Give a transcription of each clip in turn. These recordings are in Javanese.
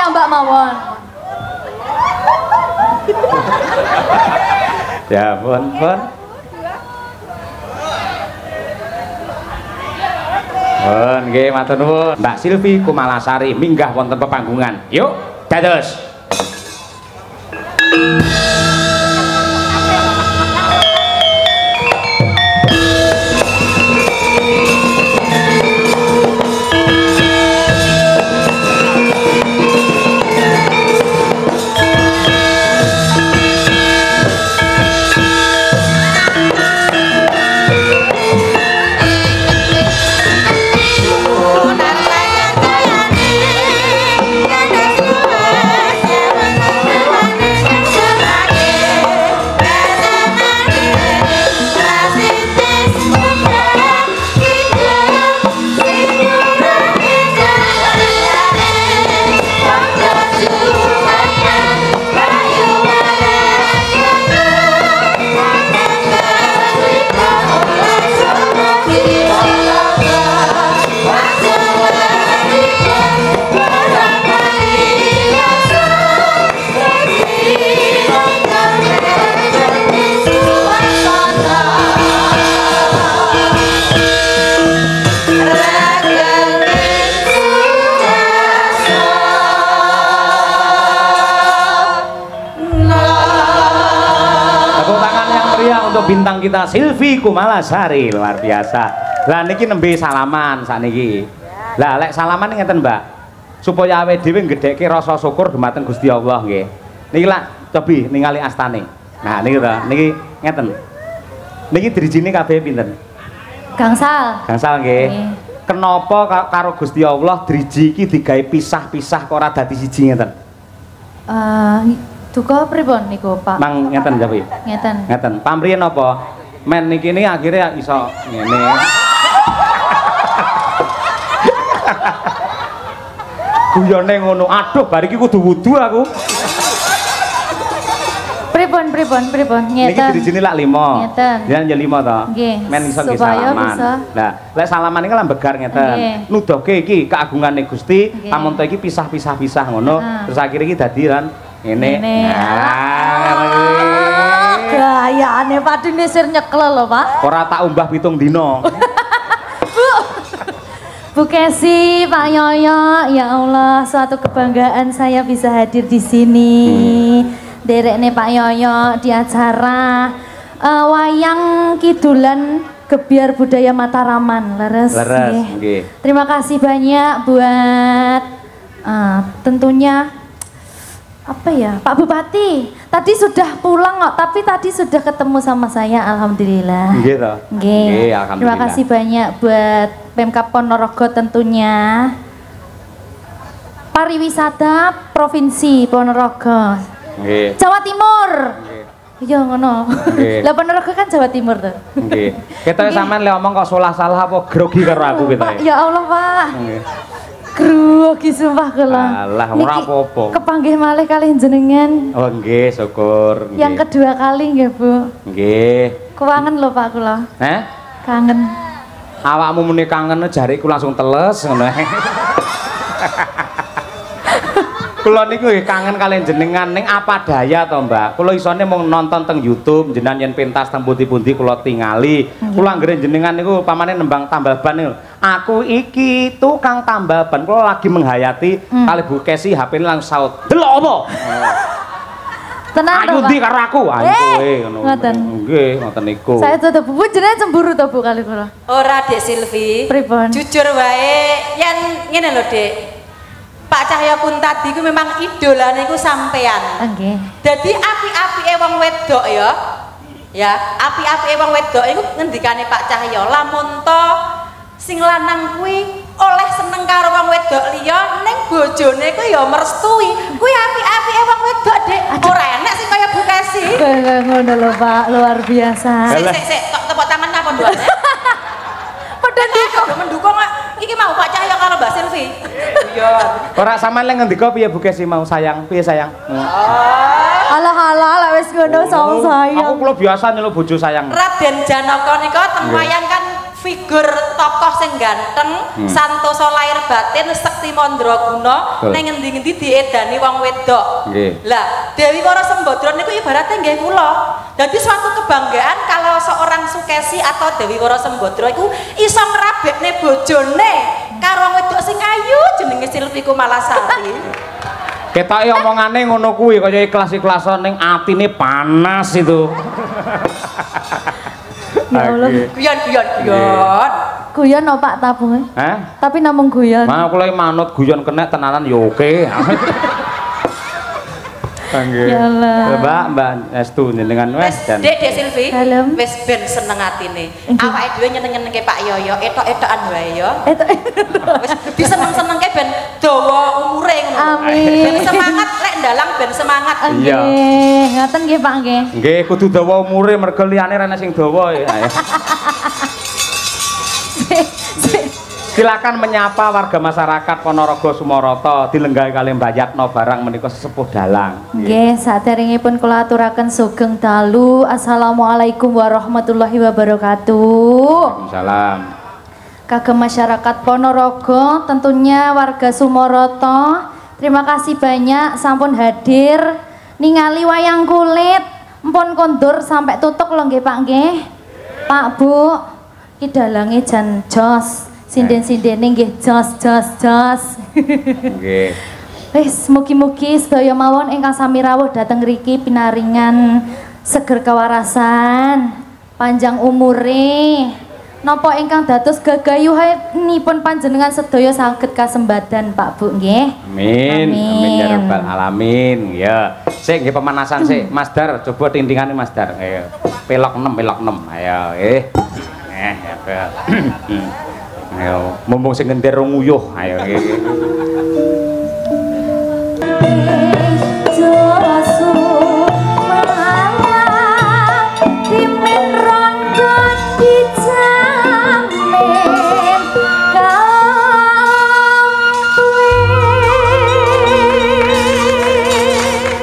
Mbak mawon. Ya, pun. Nggih, matur nuwun. Mbak Silvi Kumalasari minggah wonten pepanggungan. Yuk, dados. Bintang kita Silvi Kumalasari luar biasa. Lah niki nembe salaman sakniki. Lah lek salaman ngeten Mbak, supaya awake dhewe nggedhekke rasa syukur dumateng Gusti Allah nggih. Niki lak cobi ningali astane. Nah niki to, niki ngeten. Niki drijine kabeh pinten? Gangsal. Gangsal nggih. Kenapa karo Gusti Allah driji iki digawe pisah-pisah kok ora dadi siji ngeten? Duka pripun niku, Pak? Mang ngeten nggih. Ngeten. Ngeten. Pamriyen apa? Men niki ini akhirnya iso ngene. Guyone ngono. Aduh, bar iki kudu wudu aku. Pripun? Ngeten. Niki dirijine lak 5. Ngeten. Jan ya 5 to. Nggih. Men iso nggih salaman. Lah, lek salaman iki lambegar ngeten. Nuduhke iki keagungane Gusti, pamunta iki pisah-pisah ngono. Terus akhire iki dadi lan ngene. Gayane padune sir nyekel lho, Pak. Ora tak umbah 7 dina. Bu Kesi, Pak Yoyo, ya Allah, suatu kebanggaan saya bisa hadir di sini. Derekne Pak Yoyo di acara wayang kidulan Gebiar Budaya Mataraman. Leres nggih. Terima kasih banyak buat tentunya apa ya, Pak Bupati. Tadi sudah pulang kok, tapi tadi sudah ketemu sama saya, alhamdulillah. Nggih toh. Nggih. Terima kasih banyak buat Pemkab Ponorogo tentunya. Pariwisata Provinsi Ponorogo. Nggih. Jawa Timur. Nggih. Iya ngono. Lah Ponorogo kan Jawa Timur tuh. Nggih. Kita sampean lek omong kok salah apa grogi karo aku kita. Ya Allah, Pak. Nggih. Grogi sumpah kula. Alah ora apa-apa. Kepanggih malih kalih jenengan. Oh nggih, syukur. Nggih. Yang kedua kali nggih, Bu. Nggih. Kangen lho Pak kula. Heh? Kangen. Awakmu muni kangen jariku langsung teles ngono. Kula niku nggih kangen kalian jenengan ning apa daya to, Mbak. Kula isone mung nonton teng YouTube, jenengan yen pentas teng pundi-pundi kula tingali. Kula anggere jenengan niku pamane nembang tambal ban niku. Aku iki tukang tambal ban. Kula lagi menghayati kali Bu Kesi HP-ne langsung saut. Delok apa? Tenang ayo ndi karo aku? Ayo kowe ngono. Ngoten. Nggih, ngoten niku. Saya tuh Bu jenengan cemburu to Bu kali kula. Ora Dek Silvi. Pripun? Jujur wae yen ngene lho Dek. Pak Cahya pun tadi ku memang idolane ku sampean. Nggih. Dadi api-apike wong wedok ya. Ya, api-apike wong wedok iku ngendikane Pak Cahya, lamun to sing lanang kuwi oleh seneng karo wong wedok liya ning bojone ku ya merestui. Kuwi api-apike wong wedok, Dek. Ora enek sing kaya Bu Kesi. Ngono lho Pak, luar biasa. Sik, kok tepuk tangan apa duane? Padha kok mendukung iki mau Pak Cahya karo Mbak Silvi. Iya. Ora sampean lek ngendika piye Bu Kesi mau sayang? Piye sayang? Alah wis ngono sayang. Aku kula biasa nyeluk bojo sayang. Raden Janaka nika teng wayang kan figur tokoh sing ganteng, santosa lahir batin, sekti mandraguna, ning ngendi-ngendi diedani wong wedok. Lah, Dewi Wara Sembadra niku ibaratnya nggih kula. Dadi suatu kebanggaan kalau seorang Sukesi atau Dewi Wara Sembadra iku iso ngrabekne bojone karo wong wedok sing ayu jenenge Silvi Kumalasari. Ketoke omongane ngono kuwi kaya ikhlas-ikhlasan ning atine panas itu. Ya Allah. Guyon. Guyon no Pak tabungan. Tapi namung guyon. Mau kula manut guyon kena tenanan ya oke. Nggih. Ya Allah. Mbak Estu jenengan wes dan Dek Silvi. Wis ben seneng atine. Awake dhewe nyeneng-nyenengke Pak Yoyo, etok-etokan wae ya. Wis diseneng-senengke ben dawa umure ngono. Amin. Ben semangat lek ndalang ben semangat. Nggih, ngoten nggih Pak nggih. Nggih, kudu dawa umure mergo liyane rene sing dawa ya. Silakan menyapa warga masyarakat Ponorogo Sumoroto dilenggahi kali Mbak Yatno barang menika sesepuh dalang. Nggih, saderengipun kula aturaken sugeng dalu. Assalamualaikum warahmatullahi wabarakatuh. Waalaikumsalam. Kagem masyarakat Ponorogo, tentunya warga Sumoroto, terima kasih banyak sampun hadir ningali wayang kulit. Mpun kondur sampai tutuk lho nggih Pak nggih. Pak Bu, iki dalange jan jos. Sinden-sindene nggih jos. Nggih. Wis mugi-mugi sedaya mawon ingkang sami rawuh dhateng mriki pinaringan seger kawarasan, panjang umure. Napa ingkang dados gagayuhanipun panjenengan sedaya saged kasembadan Pak Bu nggih. Amin. Amin ya rabbal alamin. Ya. Sik nggih pemanasan sik. Mas Dar, coba tintingane Mas Dar. Ayo. Pelok 6. Ayo nggih. Ayo, mumpung sing ngentir nguyuh. Ayo nggih.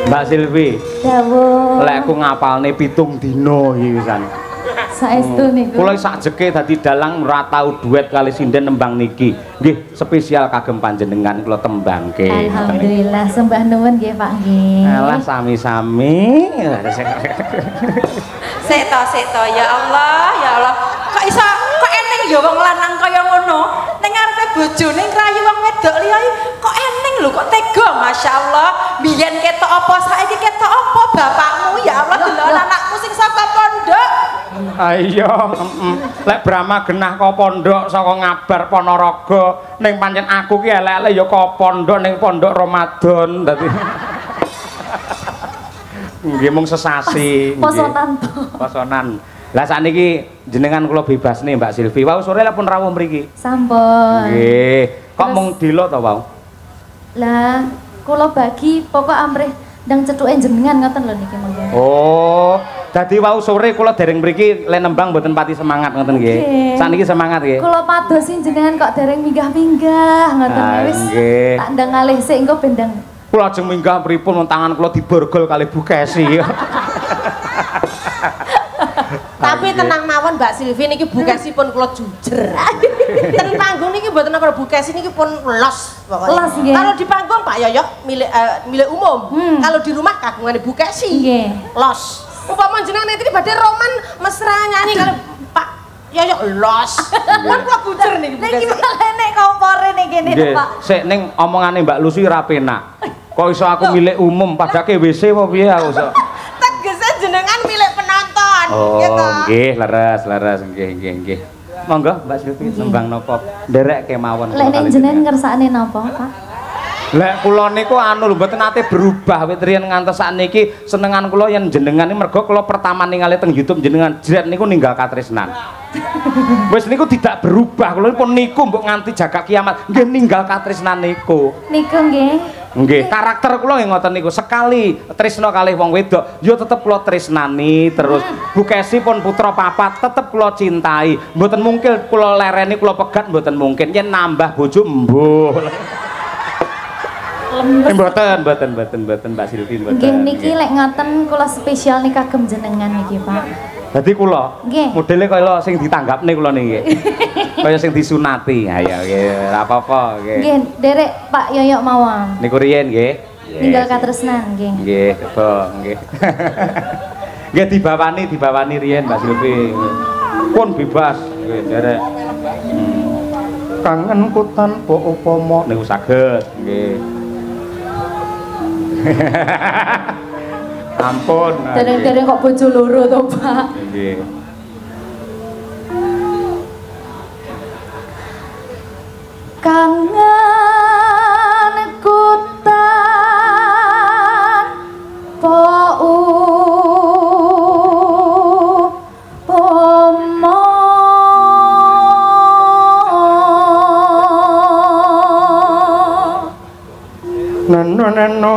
Mbak Silvi. Dawuh. Lek aku ngapalne 7 dina iki wisan. Saestu niku. Kula sakjeke dadi dalang ora tau duet kali sinden nembang niki. Nggih, spesial kagem panjenengan kula tembangke. Alhamdulillah, sembah nuwun nggih Pak nggih. Alah sami-sami. Sik to ya Allah. Kok eneng ya wong lanang kaya ngono. Ning ngarepe bojone ngrayu wong wedok liya kok eneng lho, kok tega masyaallah. Biyen ketok apa saiki ketok apa bapakmu ya Allah delok anakmu sing saka pondok. Ayo, lek Brahma genah ka pondok saka ngabar Ponorogo ning pancen aku ki elek-elek ya ka pondok ning pondok Ramadan dadi. Nggih mung sesasi. Posonan. Lah sakniki jenengan kula bebas nih Mbak Silvi. Wau sore lah pun rawuh mriki. Sampun. Nggih. Kok mung dilo to wau? Lah, kula bagi pokok amrih ndang cetuke jenengan ngoten lho niki monggo. Oh, dadi wau sore kula dereng mriki le nembang mboten pati semangat ngoten nggih. Sakniki semangat nggih. Kula padosi jenengan kok dereng minggah-minggah ngoten wis. Tak ndang ngalih sik engko ben ndang. Kula ajeng minggah pripun tangan kula diborgol kali Bu Kesi. Tapi tenang mawon Mbak Silvi niki Bu Kesi pun kula jujer. Ten panggung niki mboten karo Bu Kesi niki pun los pokoknya. Los nggih. Kalau di panggung Pak Yoyo milik umum. Kalau di rumah kagungane Bu Kesi. Nggih. Los. Upama jenengan nanti badhe roman mesra nyanyi kalau Pak Yoyo los. Kan kula bujer niki Bu Kesi. Niki malah nek kompore niki kene Pak. Sik ning omongane Mbak Lucy ra penak. Kok iso aku milik umum padake WC apa piye aku iso? Tegese jenengan milik penonton. Oh, nggih, leres nggih. Monggo Mbak Silvi nembang napa? Nderek kemawon. Lek nek jenengan ngersakne napa, Pak? Lek kula niku anu lho mboten nate berubah wit riyen ngantos sakniki senengan kula yen jenengan iki mergo kula pertama ningali teng YouTube jenengan jret niku ninggal katresnan. Wis niku tidak berubah kula pun niku mbok nganti jaga kiamat nggih ninggal katresnan niku. Niku nggih. Nggih, karakter kula nggih ngoten niku. Sekali tresna kalih wong wedok, ya tetep kula tresnani terus. Bu Kesi pun putra papat tetep kula cintai. Mboten mungkin kula lereni kula pegat mboten mungkin. Yen nambah bojo mbuh. Mboten Mbak Silvi mboten. Nggih niki lek ngoten kula spesial nih kagem jenengan niki Pak. Dadi kula Nggih. modele kaya sing ditanggapne kula niki. Kaya sing disunati. Ha ya nggih, ora apa-apa nggih. Nggih, derek Pak Yoyok mawon. Niku riyen nggih. Tinggal katresnan nggih. Nggih, coba nggih. Nggih dibawani riyen Mbak Silvi. Pun bebas nggih derek. Kangenku tanpa upama niku saged nggih. Ampun. Dereng-dereng kok bojo loro to, Pak. Nggih. Kangenku tanpa upama Neno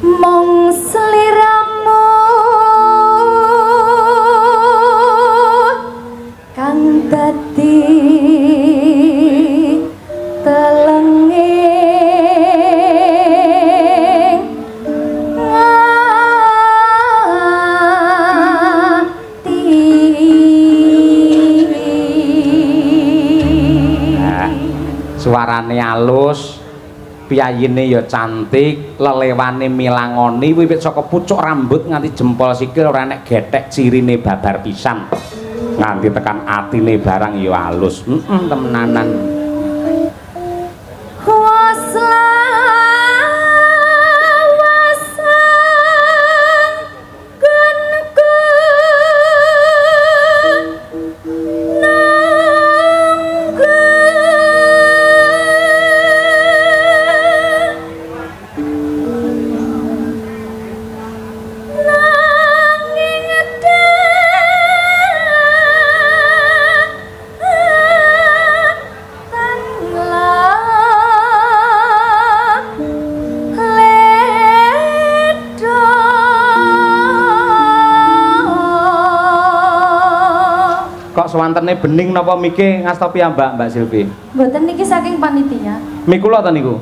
mong sliramu kang dadi telenging ngati. Suarane alus, piyayine ya cantik, lelewane milangoni wiwit saka pucuk rambut nganti jempol sikil ora enek gethek cirine babar pisan. Nganti tekan atine barang ya alus. Temenanan. Sewantene bening napa mike ngasta piyambak Mbak Silvi? Mboten niki saking panitia. Mikula ta niku?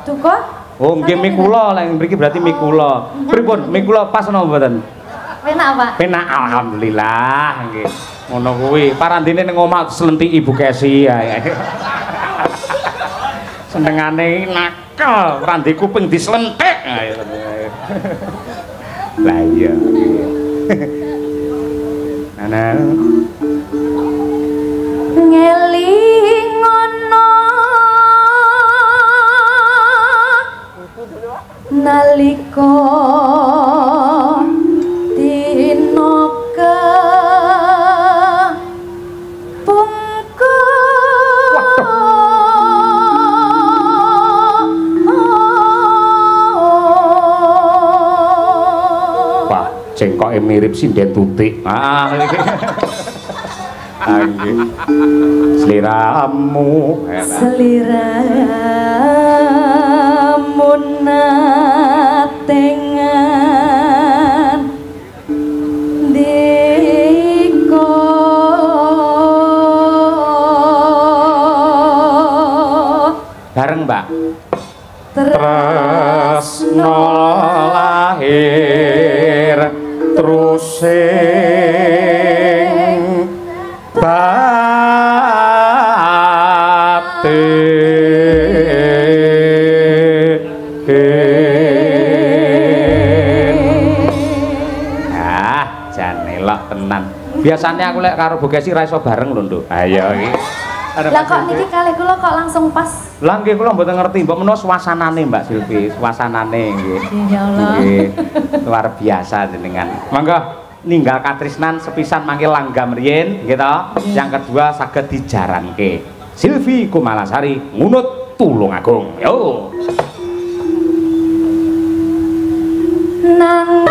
Duka? Oh, nggih mikula, lek mriki berarti mikula. Pripun? Mikula pas napa mboten? Penak, Pak. Penak alhamdulillah nggih. Ngono kuwi, parandene ning omah slentiki Ibu Kesi ya. Senengane nakal, randi kuping dislentik. Lah iya. Ana ngelingono nalika dina Wah, cengkoke mirip sinden tutik. Iki. Nggih. Sliramu natengan diko bareng Mbak tresno lahir trusing tenan. Biasanya aku lek karo Bu Kesi ra iso bareng lho, Nduk. Ayo iki. Lah kok niki kalih kula kok langsung pas. Lah nggih kula mboten ngerti, mbok menawa suasanane Mbak Silvi, suasanane nggih. Ya Allah. Nggih. Luar biasa jenengan. Monggo ninggal katresnan sepisan mangke langgam riyin nggih to. Yang kedua saged dijaranke. Silvi Kumalasari ngunut Tulungagung. Yo. Nang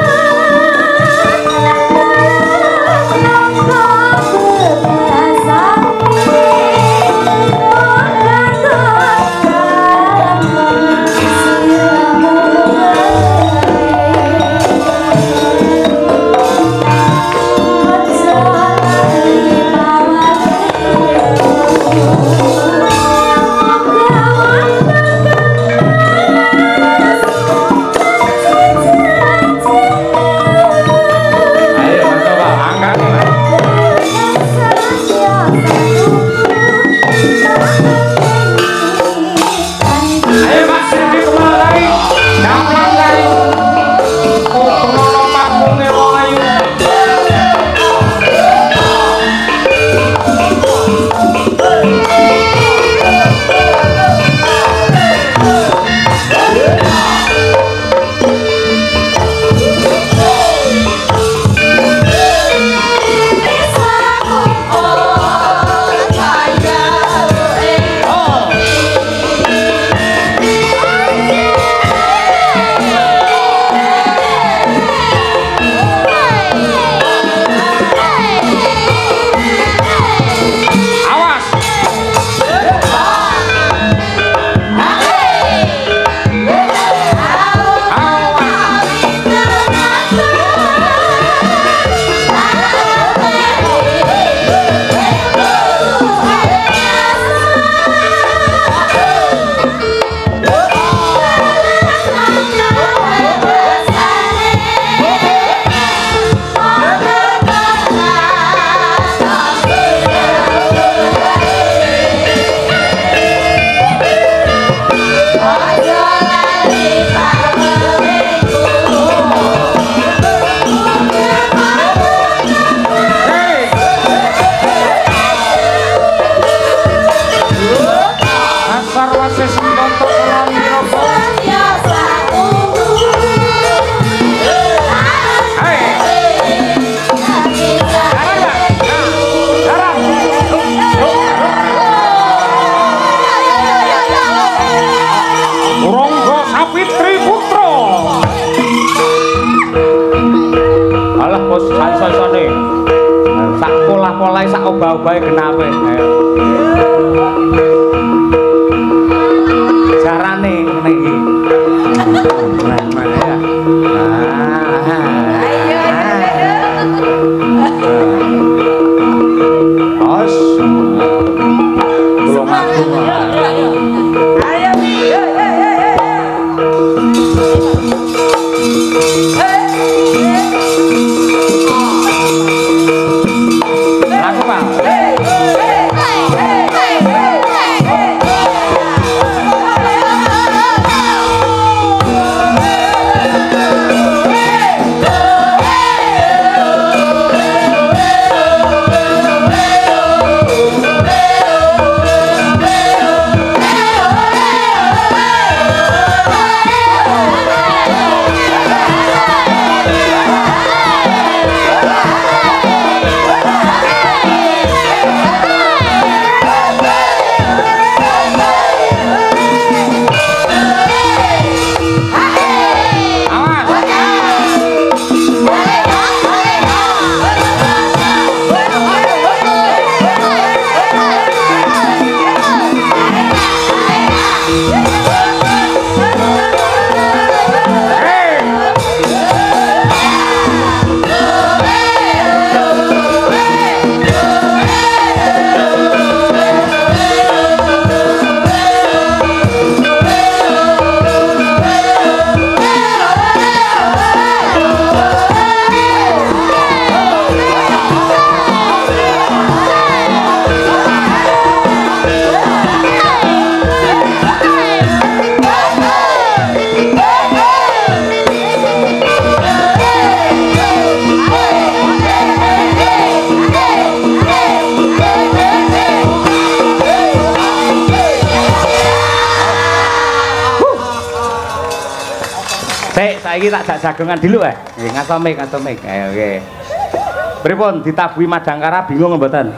ubah-ubah kenape? Ayo. Carane ngene iki. Nah, ya. Ayo. Os. Belum aku. Ayo. Aku Pak. Saiki tak jagongan dulu nggih ngaso mik. Ayo nggih. Pripun ditabui Madangkara bingung mboten?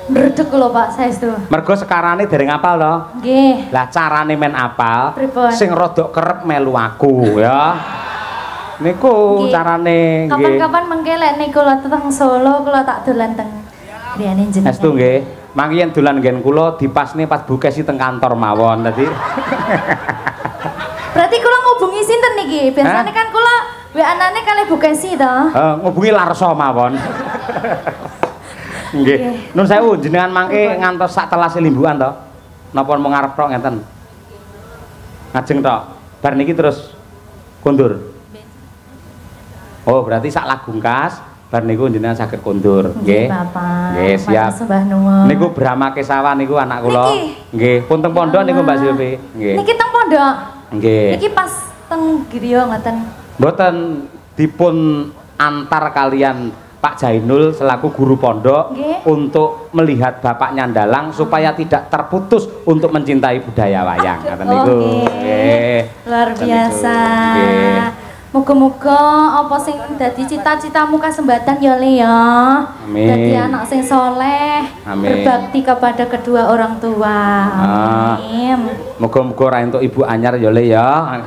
Merdek lho Pak saestu. Mergo sekarane dereng apal to? Nggih. Lah carane men apal Pripun? sing rada kerep melu aku ya. Niku carane nggih. Kapan-kapan mengke lek niku kula teng Solo kula tak dolan teng griyane jenengan. Saestu nggih. Mangke yen dolan nggen kula dipasne pas bukesi teng kantor mawon dadi. Berarti kula ngubungi sinten niki? Biasane kan kula WA-ane kali Bukesi to. Ngubungi Larso mawon. Nggih. Nun sewu jenengan mangke ngantos sak telase limbukan to. Napa mung ngarep tok ngenten? Ngajeng tok. Bar niki terus kondur. Oh, berarti sak lagungkas bar niku jenengan saged kondur, nggih. Bapak. Nggih, siap. Sembah nuwun. Niku Brahma Kesawan niku anak kula. Nggih, pun teng pondok niku Mbak Silvi. Nggih. Niki teng pondok. Nggih. Niki pas teng griya ngoten. Mboten dipun antar kalian Pak Jainul selaku guru pondok untuk melihat Bapak Nyandalang supaya tidak terputus untuk mencintai budaya wayang. Ngaten niku. Nggih. Luar biasa. Muga-muga apa sing dadi cita-citamu kasembatan ya Le ya. Amin. Dadi anak sing soleh, Amin. berbakti kepada kedua orang tua. Amin. Muga-muga ora entuk ibu anyar ya Le ya.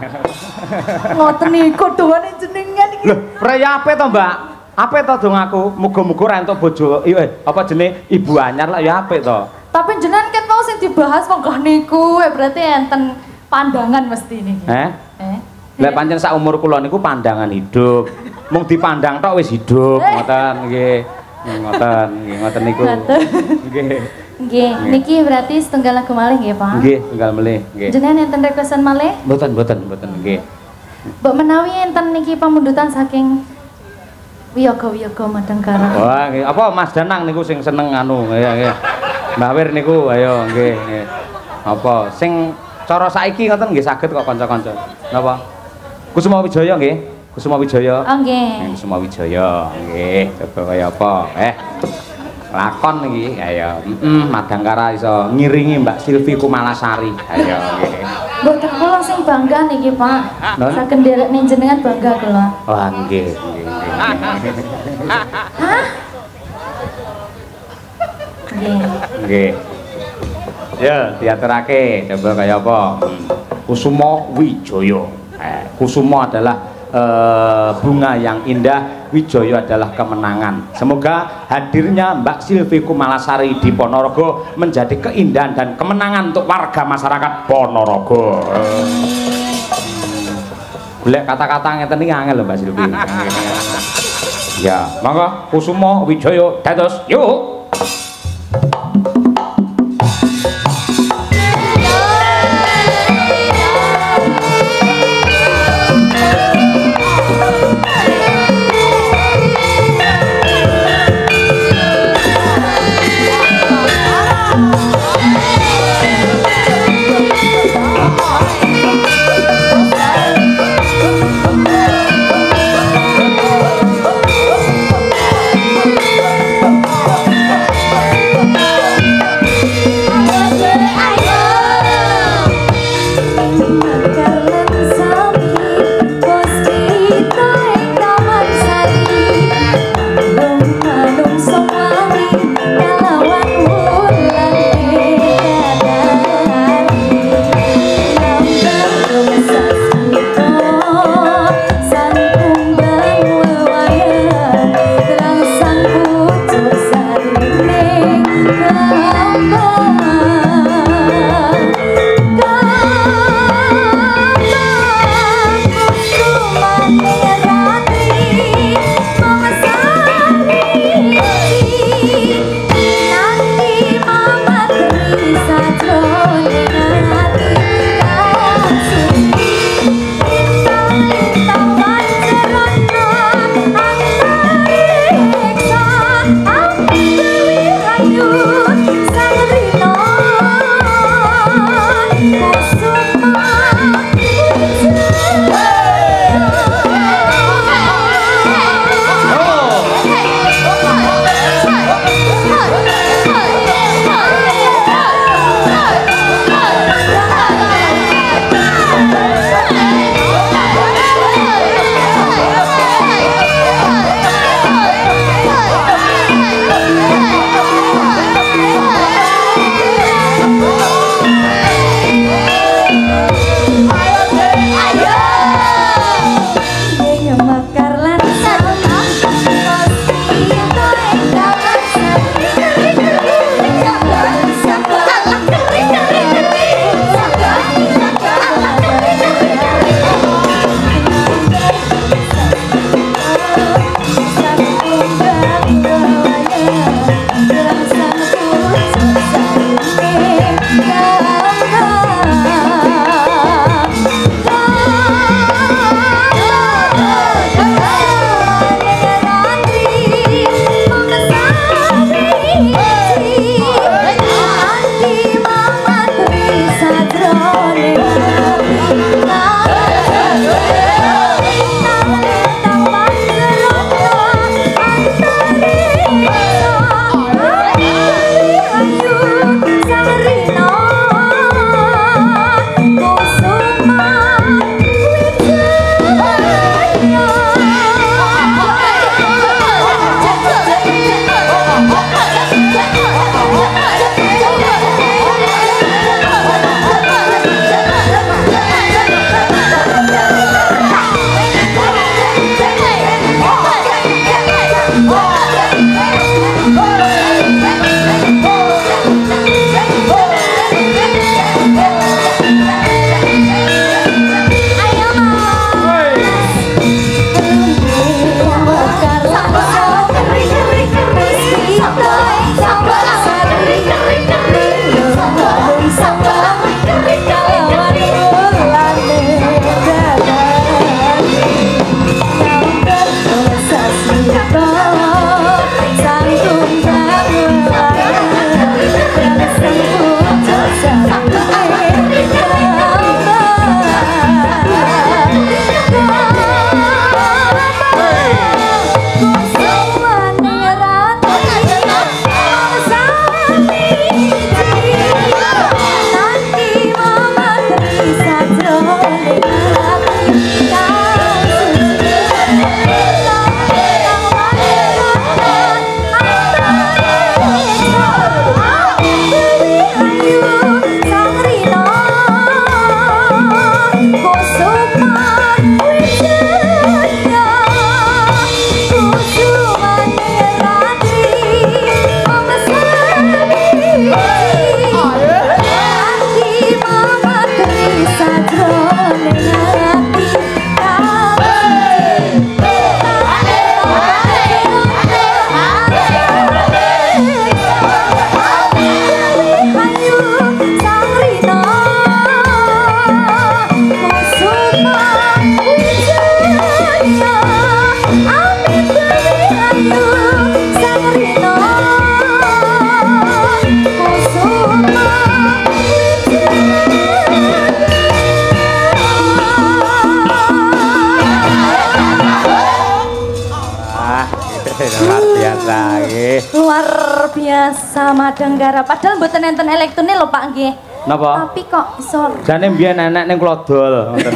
Ngoten niku dongane jenengan iki. Lho, praya ape to, Mbak? Ape to dong aku? Muga-muga ora entuk bojo apa jenenge ibu anyar lah ya ape to. Tapi jenengan ket mau sing dibahas menggah niku, berarti enten pandangan mesti niki. Lah pancen sak umur kula niku pandangan hidup. Mung dipandang tok wis hidup, ngoten nggih. Ngoten niku. Nggih. Nggih, niki berarti setunggal lagu malih nggih, Pak? Nggih, setunggal malih, nggih. Jenengan enten requestan malih? Mboten nggih. Mbok menawi enten niki pamundutan saking Wiyaga Madangkara. Wah, nggih. Apa Mas Danang niku sing seneng anu, nggih. Mbah Wir niku ayo nggih. Apa sing cara saiki ngoten nggih saged kok kanca-kanca. Napa? Kusuma Wijaya nggih. Kusuma Wijaya. Oh nggih. Kusuma Wijaya nggih. Coba kaya apa? Lakon iki ayo. Madangkara iso ngiringi Mbak Silvi Kumalasari. Ayo nggih. Mboten kula sing bangga niki, Pak. Saged nderekne jenengan bangga kula. Wah nggih. Hah? Nggih. Ya, diaturake coba kaya apa? Kusuma Wijaya. Kusuma adalah bunga yang indah, Wijaya adalah kemenangan. Semoga hadirnya Mbak Silvi Kumalasari di Ponorogo menjadi keindahan dan kemenangan untuk warga masyarakat Ponorogo. Golek kata-kata ngeten iki angel lho Mbak Silvi. Ya, monggo Kusuma Wijaya dados yuk. luar biasa nggih. Luar biasa Madanggara. Padahal mboten enten elektrone lho Pak nggih. Napa? Tapi kok iso Jane mbiyen enek ning Klodol ngoten.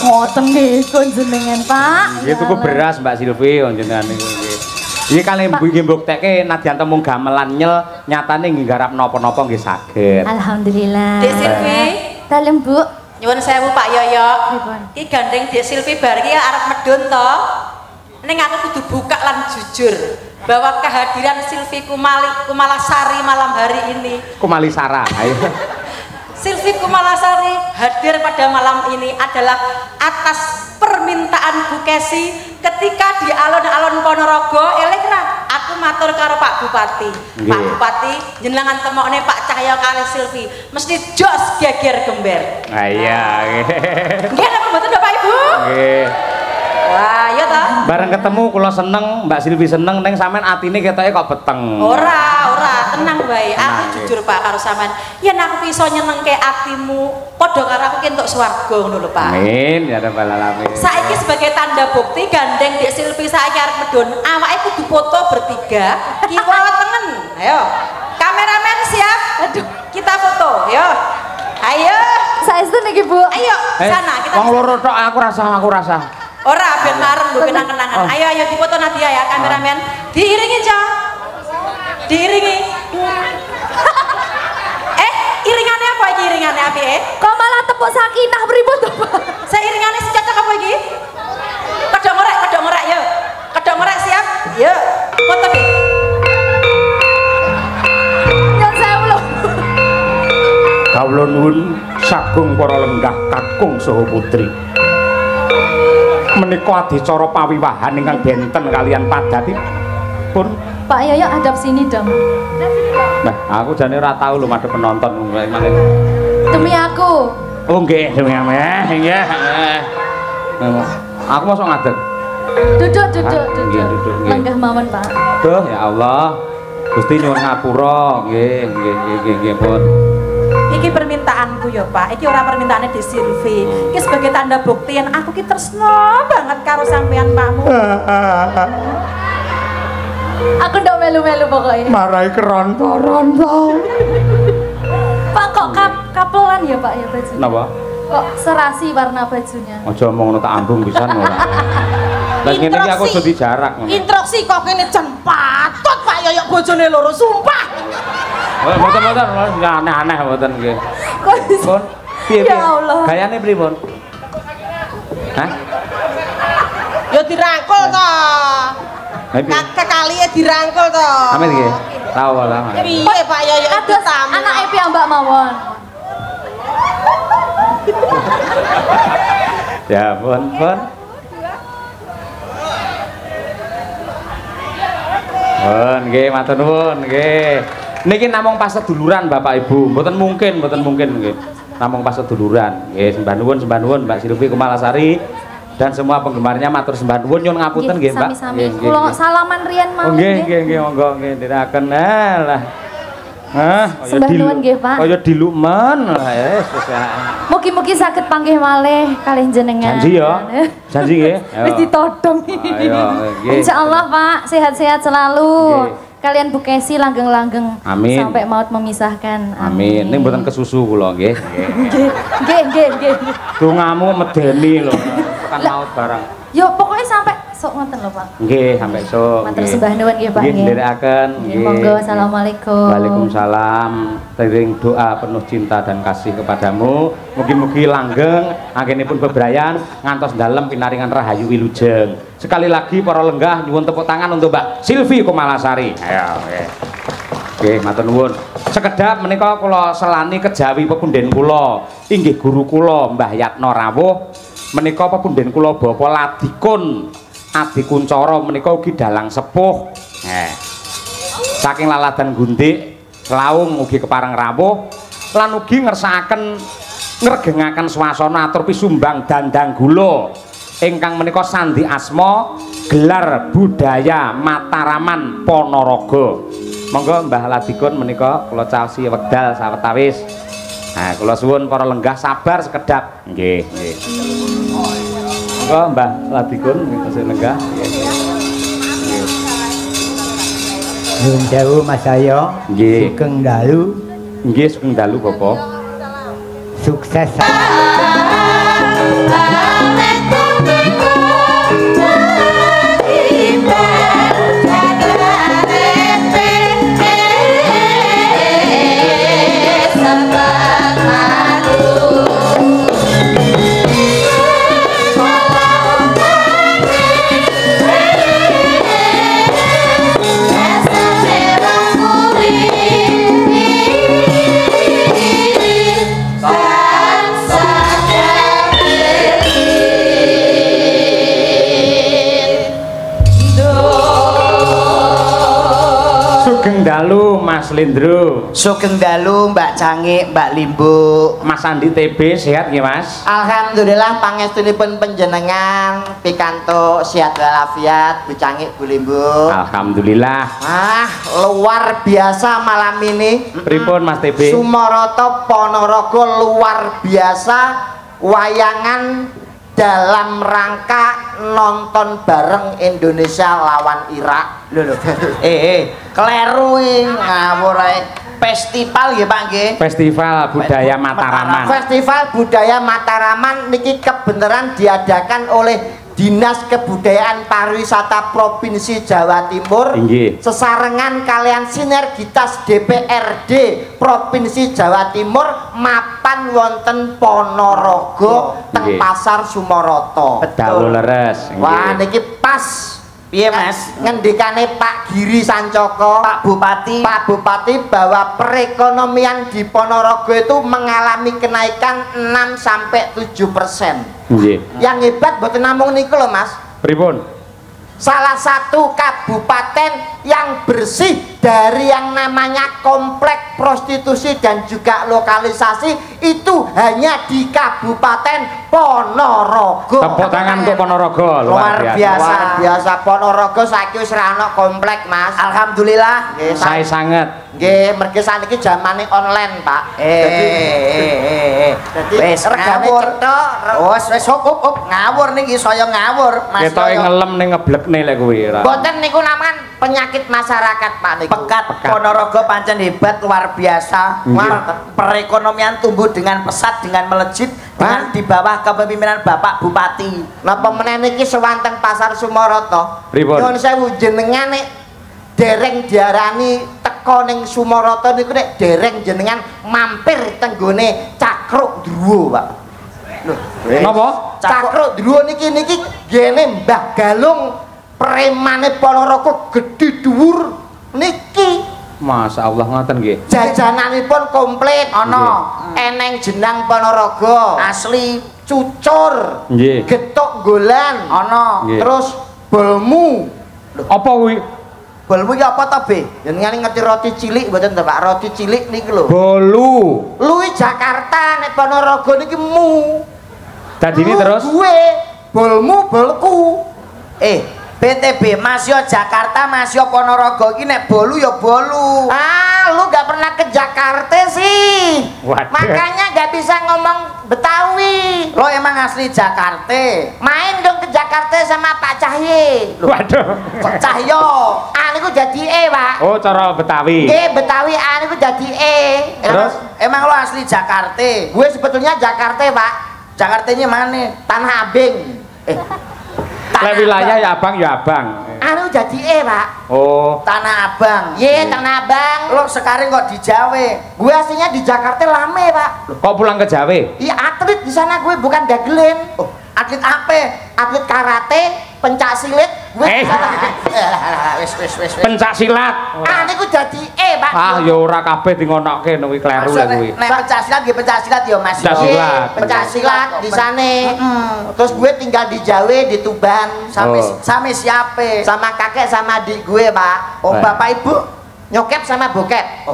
ngoten nggih jenengan Pak. Nggih tuku beras Mbak Silvi jenengan niku nggih. Iki kali nggih mbuktekke nadyan temung gamelan nyel nyatane nggih garap napa-napa nggih saged. Alhamdulillah. Dek Silvi, Dalem Bu. nyuwun sewu Pak Yoyo. Pripun? Iki gandeng Dek Silvi bar iki arep medun to. Ning aku kudu buka lan jujur bahwa kehadiran Silvi Kumalasari malam hari ini. Kumalisara. Ayo. Silvi Kumalasari hadir pada malam ini adalah atas permintaan Bu Kesi ketika di alun-alun Ponorogo. Elekra, aku matur karo Pak Bupati. Nggih. Pak Bupati, jenengan temokne Pak Cahyo kali Silvi mesti jos geger gember. Ah iya nggih. Nggih napa mboten Bapak Ibu? Nggih. Wah, iya toh? Bareng ketemu kula seneng, Mbak Silvi seneng ning sampean atine ketoke kok beteng. Ora, tenang bae. Aku Nah, jujur Pak karo sampean. Yen aku iso nyenengke atimu, padha karo aku ki entuk swarga ngono lho Pak. Amin ya rabbal alamin. Saiki sebagai tanda bukti gandeng Dek Silvi saiki arep medun, awake kudu foto bertiga, kiwa tengen. Ayo. Kameramen siap? Aduh, kita foto, yo. Ayo. Saestu niki Bu. Ayo, sana kita. Wong loro tok aku rasa. Ora ben marem lho kenang-kenangan. Ayo dipoto Nadia ya kameramen. Diiringi, Cang. Diiringi. Iringannya apa iki iringannya apike? Kok malah tepuk sakinah pripun to Pak? Seiringannya si cocok apa iki? Kedok ngorek yo. Kedok ngorek siap? Yo. Foto deh. Nyon sewu lho. Kawula nuwun sagung para lenggah kakung saha putri. Menika adicara pawiwahan ingkang benten kalian padatipun. Pak Yoyo hadap sini dong. Nah, aku jane ora tau lho madhep penonton. Demi aku. Oh nggih, nggih. Aku mosok ngadeg. Duduk. Nggih, duduk, nggih. Lenggah mawon Pak. Duh, ya Allah. Gusti nyuwun ngapura. Nggih, pun. Iki permintaanku ya Pak, iki ora permintaane Dek Silvi. Iki sebagai tanda bukti yen aku ki tresno banget karo sampean Pakmu. Aku ndak melu-melu pokoknya. Marai keronto-ronto. Pak kok kapelan ya Pak ya baju? Napa? Kok serasi warna bajunya? Aja omong ngono tak ambung pisan ora. Lah ngene iki aku dadi jarak ngono. Instruksi kok kene jan patut Pak Yoyo bojone loro sumpah. Oh, mboten aneh-aneh mboten nggih. Kok bisa? Pun piye? Ya Allah. Gayane pripun? Hah? Ya dirangkul to. Piye? Kekalihe dirangkul to. Amin nggih. Tahu lah. Piye Pak Yoyo Kados anake piyambak mawon. Ya pun. Pun nggih matur nuwun nggih. Niki namung pas seduluran Bapak Ibu, mboten mungkin nggih. Namung pas seduluran. Nggih, sembah nuwun Mbak Silvi Kumalasari dan semua penggemarnya matur sembah nuwun nyuwun ngapunten nggih, Mbak. Sami-sami. Kula salaman riyen Oh mawon nggih, monggo nggih ndherekaken. Lah. Sembah nuwun nggih, Pak. Kaya dilukmen. Wis. Mugi-mugi saged panggih malih kalih jenengan. Janji ya. Janji nggih. Wis ditodong. Ayo nggih. Insyaallah Pak, sehat-sehat selalu. Nggih. Kalian Bu Kesi langgeng-langgeng Amin. sampai maut memisahkan. Amin. Ning mboten kesusu kula nggih. Nggih. Dongamu medeni lho. Tekan maut barang. Yo pokoknya sampai sok ngoten lho Pak. Nggih, sampai esuk. Matur sembah nuwun nggih Pak Nggih, nggih. ndherekaken. Nggih, monggo assalamualaikum. Waalaikumsalam. Tering doa penuh cinta dan kasih kepadamu. Mugi-mugi langgeng anggenipun bebrayan ngantos dalem pinaringan rahayu wilujeng. Sekali lagi para lenggah nyuwun tepuk tangan untuk Mbak Silvi Kumalasari. Ayo, nggih. Nggih, matur nuwun. Sekedap menika kula selani kejawi pepunden kula, inggih guru kula Mbah Yatno Rawuh. Menika pepunden kula Bapa Ladikun Adi Kuncara menika ugi dalang sepuh. Saking laladan gundik, Slaung ugi kepareng rawuh lan ugi ngersakaken ngregengaken swasana atur pisumbang dandang gula ingkang menika sandi asma gelar budaya Mataraman Ponorogo. Monggo Mbah Ladikun menika kula caosi wekdal sawetawis. Nah, kula suwun para lenggah sabar sekedap. Nggih. Monggo Mbah Ladikun nggih lenggah. Nggih. Nyuwun sewu Mas Ayo. Nggih. Sugeng dalu. Nggih, sugeng dalu Bapak. Sukses. Sugeng dalu Mas Lindro. Sugeng dalu Mbak Cangik, Mbak Limbu. Mas Andi TB sehat nggih Mas? Alhamdulillah pangestunipun panjenengan pikantuk sehat walafiat, Bu Cangik, Bu Limbu. Alhamdulillah. Luar biasa malam ini. Pripun Mas TB? Sumaroto Ponorogo luar biasa, wayangan dalam rangka nonton bareng Indonesia lawan Irak. Lho kleru ngawur ae. Festival nggih Pak nggih. Festival Budaya Mataraman. Festival Budaya Mataraman niki kebenaran diadakan oleh Dinas Kebudayaan Pariwisata Provinsi Jawa Timur. Inggih. Sesarengan kalian sinergitas DPRD Provinsi Jawa Timur mapan wonten Ponorogo teng Inggih. Pasar Sumoroto. Dalu leres. Wah niki pas. Piye Mas? Ngendikane Pak Giri Sancoko, Pak Bupati bahwa perekonomian di Ponorogo itu mengalami kenaikan 6 sampai 7%. Nggih. Yang hebat mboten namung niku lho Mas. Pripun? Salah satu kabupaten yang bersih dari yang namanya komplek prostitusi dan juga lokalisasi itu hanya di Kabupaten Ponorogo. Tepuk tangan untuk Ponorogo. Luar biasa. Luar biasa Ponorogo saiki wis ra ono komplek Mas. Alhamdulillah. Saya sangat. Nggih, mergi saniki zamane online, Pak. Wis ngawur. Wis cukup ngawur niki saya ngawur, Mas. Ketoke ngelem ning ngeblekne lek kuwi ra. Mboten niku naman penyakit masyarakat, Pak niku. Pekat Ponorogo pancen hebat luar biasa. Perekonomian tumbuh dengan pesat, dengan melejit, dengan di bawah kepemimpinan Bapak Bupati. Napa meneh niki sewanten Pasar Sumoroto. Pripun? Nyuwun sewu jenengan nek dereng diarani teko ning Sumoroto niku nek dereng jenengan mampir teng gone Cakruk Druwo, Pak. Lho, napa? Cakruk Druwo niki gene Mbah Galung premane Ponorogo gedhe dhuwur niki. Masya Allah ngoten nggih. Jajananipun komplit ana eneng jenang Ponorogo Asli cucur, Nggih. getuk golan ana. Nggih. terus bolmu. Apa kuwi? Bolmu iki apa to, Be? Jenengan ngerti roti cilik mboten to, Pak? Roti cilik niki lho. Bolu. Luwi Jakarta nek Ponorogo niki mu. Dadine terus Gue bolmu bolku. BTB Masio Jakarta, Masio Ponorogo iki nek bolu ya bolu. Lu gak pernah ke Jakarta sih. Waduh. Makanya gak bisa ngomong Betawi. Lo emang asli Jakarta. Main dong ke Jakarta sama Pak Cahye. Waduh. Cahyo. Niku jadi Pak. Oh, cara Betawi. Nggih, Betawi niku jadi Terus Emang lo asli Jakarta? gue sebetulnya Jakarta, Pak. Jakartanya mana? Tanah Abang. lek wilayah ya Abang ya Abang. Anu jadi Pak. Oh, Tanah Abang. Ye, Tanah Abang. Lo sekarang kok di Jawa? Gue aslinya di Jakarta lame, Pak. kok pulang ke Jawa? Iya, atlet di sana gue bukan dagelan. Oh, atlet apa? Atlet karate, pencak silat. Gue di sana. Wis. Pencak silat. Niku jadi Pak. Ah, ya ora kabeh dingonokke kuwi kleru lek kuwi. Nek pencak silat nggih pencak silat ya Mas. Pencak silat. Pencak silat di sana. Terus gue tinggal di Jawa, di Tuban. Sami siapa? Sama kakek sama adik gue, Pak. Oh, bapak ibu? Nyokap sama bokap.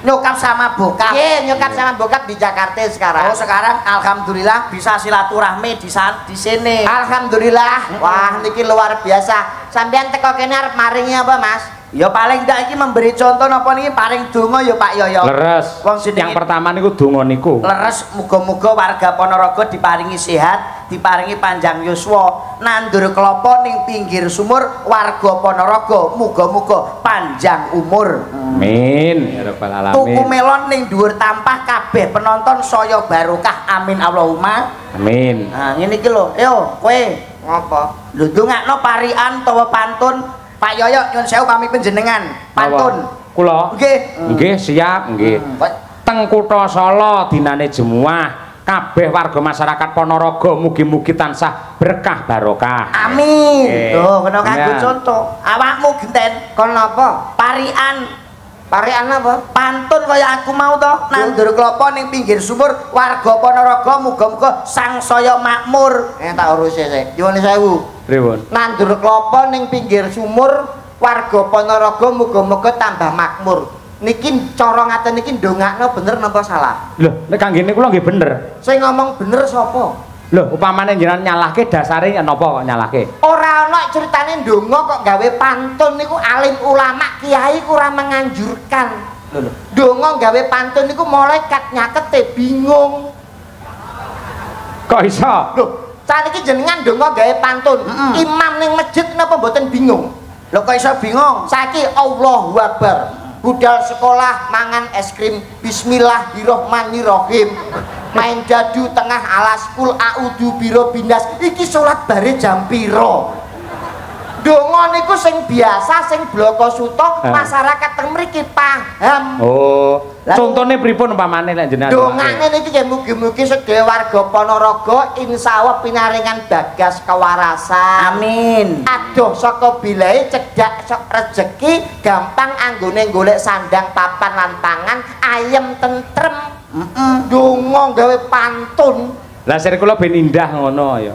Nyokap sama bokap. Iya, nyokap sama bokap di Jakarta sekarang. Oh, sekarang alhamdulillah bisa silaturahmi di sini. Alhamdulillah. Wah, niki luar biasa. Sampean teko kene arep maringi apa, Mas? Ya paling ndak iki memberi contoh napa niki paring donga ya Pak Yoyo. Leres. Wong jenenge Yang pertama niku donga niku. leres muga-muga warga Ponorogo diparingi sehat, diparingi panjang yuswa, nandur kelapa ning pinggir sumur warga Ponorogo muga-muga panjang umur. Amin ya rabbal alamin. Tuku melon ning dhuwur tampah kabeh penonton saya barokah amin Allahumma. Amin. Nah ngene iki lho, yo kowe Ngapa? lho ndongakno parian utawa pantun Pak Yoyo nyuwun sewu pami panjenengan pantun. Kula. Nggih. Nggih, siap, nggih. Teng Kutha Solo dinane Jemuah, kabeh warga masyarakat Ponorogo mugi-mugi tansah berkah barokah. Amin. Tuh, kena kanggo Ya. contoh. Awakmu genten Kon napa? parian Parian apa? pantun kaya aku mau to nandur kelapa ning pinggir sumur warga Ponorogo muga-muga sangsaya makmur. Tak urusi sik. Nyuwun sewu. Pripun? Nandur kelapa ning pinggir sumur warga Ponorogo muga-muga tambah makmur. Niki cara ngaten niki ndongakno bener napa salah? Lho, nek kanggene kula nggih bener. Sing ngomong bener sapa? Lho, upamane jenengan nyalahke dasare napa kok nyalahke? Ora ana critane ndonga kok gawe pantun niku alim ulama kiai ku ora menganjurkan. Lho, ndonga gawe pantun niku malaikat nyakete bingung. Kok iso? Lho, saniki jenengan ndonga gawe pantun. Imam ning masjid napa mboten bingung? Lho kok iso bingung? Saiki Allahu Akbar. Budal sekolah mangan es krim Bismillahirrohmanirrohim. Main dadu tengah alas kul a'udzu biro binas. Iki salat bare jam piro? Donga niku sing biasa sing bloko suto masyarakat teng mriki paham. Oh, contone pripun umpamane lek jenengan? Dongane niki nggih mugi-mugi sedaya warga Ponorogo insyaallah pinaringan bagas kewarasan. Amin. Adoh saka bilahe cedak sok rejeki gampang anggone golek sandang papan lan pangan ayem tentrem. Donga gawe pantun. Lah sire kula ben indah ngono ya.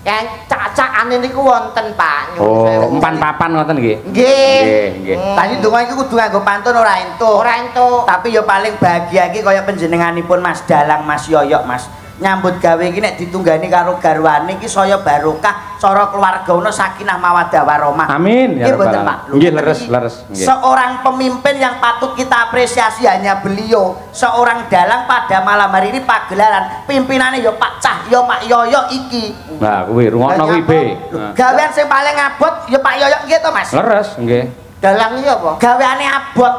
Yang cacakane niku wonten Pak. Oh, empan papan ngoten nggih. Nggih. Nggih. Tadi donga iki kudu nganggo pantun ora entuk. Ora entuk. Tapi ya paling bahagia iki kaya panjenenganipun Mas Dalang, Mas Yoyo, Mas. Nyambut gawe iki nek ditunggani karo garwane iki saya barokah, cara keluarga ono sakinah mawaddah warahmah. Amin ya rabbal alamin. Nggih leres. Nggih. Seorang pemimpin yang patut kita apresiasi hanya beliau, seorang dalang pada malam hari ini pagelaran pimpinannya ya Pak Cahyo, Pak Yoyo iki. Nah, kuwi rungokno kuwi be. Gawean sing paling abot ya Pak Yoyo nggih to Mas. Leres nggih. Dalang iki apa? Gaweane abot.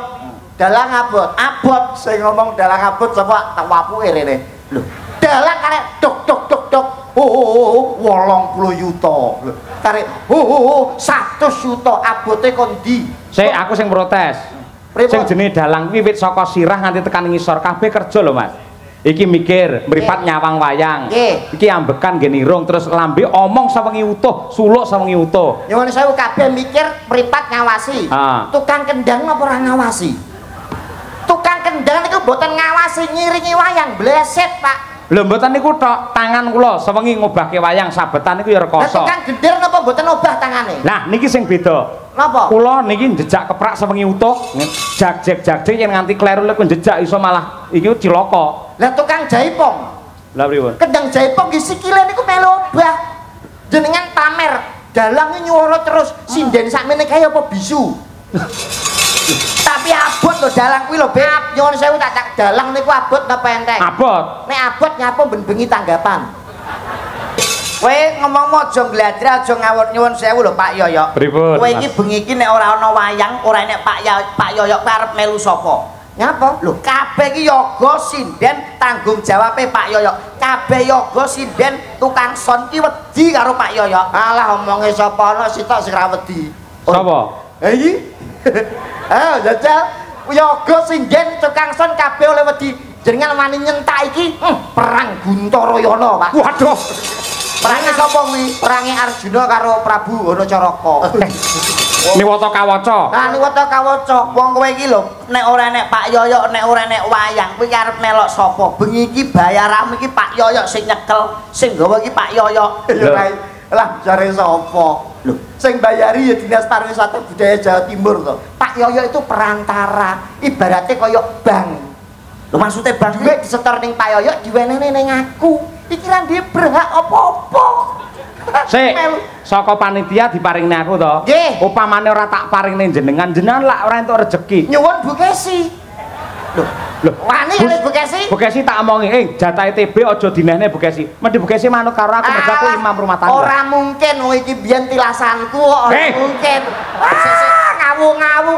Dalang abot. Abot Sing ngomong dalang abot sapa tawapuke rene. Lho, dalang karek dok dok dok dok. Oh, 80 yuta. Karek 100 yuta abote kon ndi? Sik aku sing protes. Sing jenenge dalang kuwi wit saka sirah nganti tekan ngisor kabeh kerja lho Mas. Iki mikir mripat nyawang wayang. Iki ambekan nggih nirung terus lambe omong sawengi utuh, suluk sawengi utuh. Nyuwun sewu kabeh mikir mripat ngawasi. Tukang kendang apa ora ngawasi? Tukang kendang niku mboten ngawasi ngiringi wayang, bleset Pak. Lho mboten niku tok, tangan kula sawengi ngobahke wayang sabetan niku ya rekoso. Tukang gender napa mboten obah tangane? Nah, niki sing beda. Napa? Kula niki njejak keprak sawengi utuh, jag-jag yen nganti kleru lek njejak iso malah iki cilaka. Lah tukang jaipong. Lah pripun? Kendang jaipong nggih sikile niku melu obah. Jenengan pamer, dalang nyuwara terus sinden sakmene kae apa bisu. tapi abot lho dalang kuwi lho Beb. Nyuwun sewu tak dalang niku abot napa enteng? Abot. Nek abot nyapa ben bengi tanggapan. Kowe ngomong aja gladra aja ngawur nyuwun sewu lho Pak Yoyo. Pripun? Kowe iki bengi iki nek ora ana wayang, ora enek Pak Yoyo kuwi arep melu sapa? Nyapa? Lho kabeh iki yoga sinden tanggung jawabe Pak Yoyo. Kabeh yoga sinden tukang son ki wedi karo Pak Yoyo. Alah omonge sapa ana sitok sing ra wedi. Sapa? Iki. Jajal yoga sinden tukang son kabeh oleh wedi. Jenengan wani nyentak iki perang Guntarayana, Pak. Waduh. Perange sapa kuwi? Perange Arjuna karo Prabu Hanacaraka. Niwata kawaca. Nah niwata kawaca. Wong kowe iki lho, nek ora enek Pak Yoyo, nek ora enek wayang, kowe arep melok sapa? Bengi iki bayaranmu iki Pak Yoyo sing nyekel, sing gawa iki Pak Yoyo. Lah jare sapa? Lho, sing bayari ya Dinas Pariwisata Budaya Jawa Timur to. Pak Yoyo itu perantara, ibaratnya kaya bank. Lho maksudnya bang Duit disetor ning Pak Yoyo diwenehne ning aku. Pikiran dia berhak apa-apa. Sik, saka panitia diparingne aku to. Nggih. Upamane ora tak paringne jenengan lak ora entuk rezeki. Nyuwun Bu Kesi. Lho, wani kali Bu Kesi? Bu Kesi tak omongi, jatahe TB aja dinehne Bu Kesi. Mendhi Bu Kesi manut karo aku mergo aku imam rumah tangga. Ora mungkin wong iki biyen tilasanku kok ora mungkin. Ngawu-ngawu.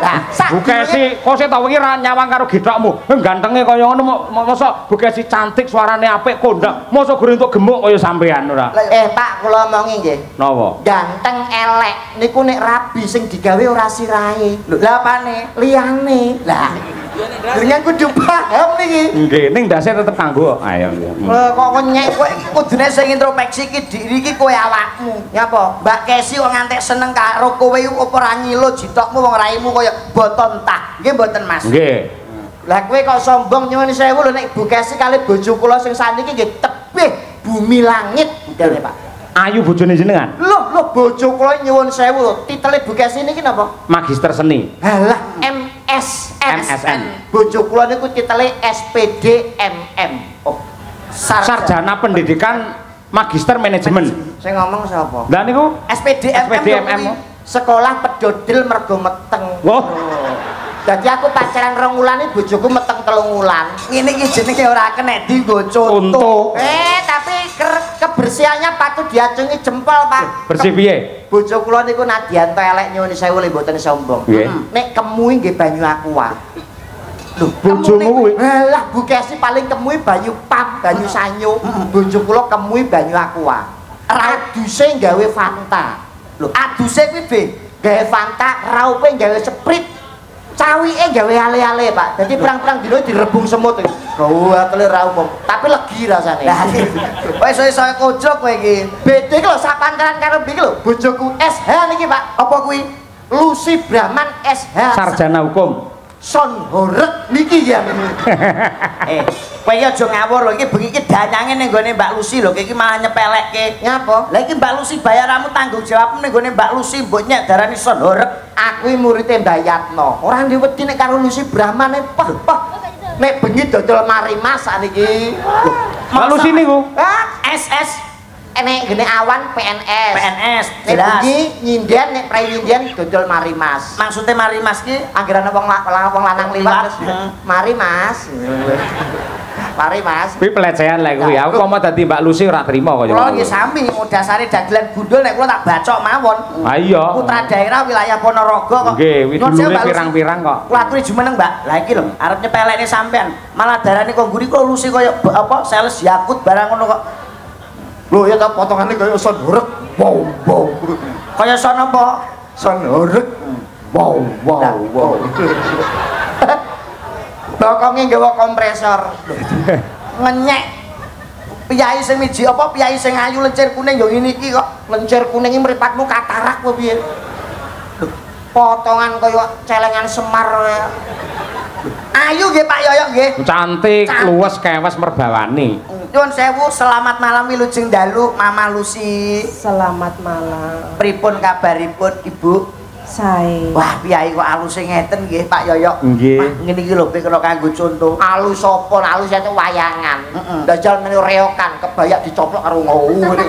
Bu Kesi, kok sik tau wingi ra nyawang karo gethokmu. Gantenge kaya ngono mosok Bu Kesi cantik, suarane apik, kondak. Mosok gure entuk gemuk kaya sampean ora. Pak, kula omongi nggih. Napa? Ganteng elek niku nek rabi sing digawe ora sirahe. Lho, lha apane? Liyane. Lah. Dengan kudu paham niki. Nggih, ning ndase tetep kanggo. Ayo. Kok nyek Kowe iki kudune sing introspeksi iki diri iki kowe awakmu. Nyapa? Mbak Kesi wong ngantek seneng karo kowe apa ora nyilo jitokmu wong raimu kaya boton tah. Nggih mboten Mas. Nggih. Lah kowe kok sombong nyuwun sewu lho nek Bu Kesi kali bojo kula sing saniki nggih tebih bumi langit ngene Pak. Ayu bojone jenengan. Loh bojo kula nyuwun sewu lho, titele Bu Kesi niki napa? Magister seni. Halah MSN. MSN. Bojo kula niku titele SPD MM. Oh, Sarjana Pendidikan Magister Manajemen. Sing ngomong sapa? Lah niku SPDMM sekolah pedodil mergo meteng. Oh. Jadi aku pacaran 2 wulan iki bojoku meteng 3 wulan. Ngene iki jenenge ora kenek dienggo contoh. Tapi kebersihannya patut diacungi jempol, Pak. Bersih piye? Bojo kula niku nadyanto elek nyuwun sewu le mboten sombong. Nek kemui nggih banyu aqua. Lho, bojomu kuwi. Lah Bu Kesi paling kemui banyu pam, banyu sanyo. Bojo kula kemui banyu aqua. Aduse gawe Fanta. Lho, aduse kuwi be gawe Fanta, raupe gawe Sprite. Cawike gawe ale-ale, Pak. Jadi perang-perang dino direbung semut. Gawe ra umum, tapi legi rasane. Lah, wis iso kojok kowe iki. Bede iki lho sak pantaran karo iki lho, bojoku SH niki, Pak. Apa kuwi? Lucy Brahman SH. Sarjana hukum. Son horek niki ya. Kowe iki aja ngawur lho, iki bengi iki danyange ning gone Mbak Lucy lho, iki malah nyepelekke. Nyapa? Lah iki Mbak Lucy bayaranmu tanggung jawabmu ning gone Mbak Lucy, mbok nyek darani son horek. Aku muridé Mbak Yatno. Ora diwedi nek karo Lucy Brahman pah. Nek bengi dodol marimas niki. Mbak Lucy niku. SS Nek gene awan PNS. PNS Nek jelas. bengi nyinden nek prai nyinden dodol marimas. Maksudnya mari Mas ki Anggerane wong lanang liwat. Mari Mas. Mari Mas. Kuwi pelecehan lek kuwi. Aku mau dadi Mbak Lucy ora trimo kaya. kula nggih sami dasare dagelan gundul nek kula tak bacok mawon. Ha iya. Putra daerah wilayah Ponorogo kok. Nggih, widulure pirang-pirang kok. Kula aturi jumeneng, Mbak. Lah iki lho, arep nyepelekne sampean. Malah darane kok nguri kok Lucy kaya apa sales Yakut barang ngono kok. Lho ya ta potongane kaya son horek. Wow. Kaya son apa? Son horek. Wow. Bokonge nggawa kompresor. Ngenyek. Piyai sing miji apa piyai sing ayu lencir kuning ya ngene iki kok. Lencir kuning iki mripatmu katarak apa piye? Potongan kaya celengan Semar. Ayu nggih Pak Yoyo nggih. Cantik, luwes, kewes merbawani. Nyuwun sewu, selamat malam wilujeng dalu Mama Lucy. Selamat malam. Pripun kabaripun Ibu? Sae. Wah, piyai kok alus ngeten nggih Pak Yoyo. Nggih. Ngene iki lho kena kanggo contoh. Alus sapa? Alus itu wayangan. Dajal menu reokan kebayak dicoplok karo ngene.